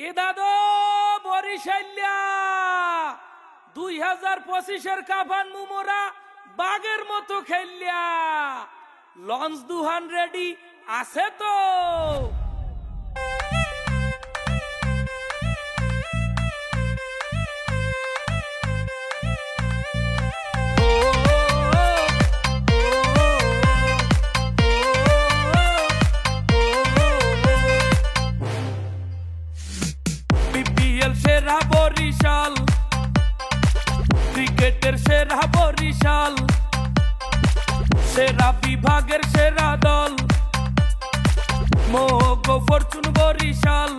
এ দাদু বরিশাইয়া 2025-এর কাফান মুমোরা বাগের মতো খেললিয়া লঞ্চ দুহান রেডি আছে তো? সেরা বরিশাল, ক্রিকেটের সেরা বরিশাল, সেরা বিভাগের সেরা দল মোহক ফরচুন বরিশাল।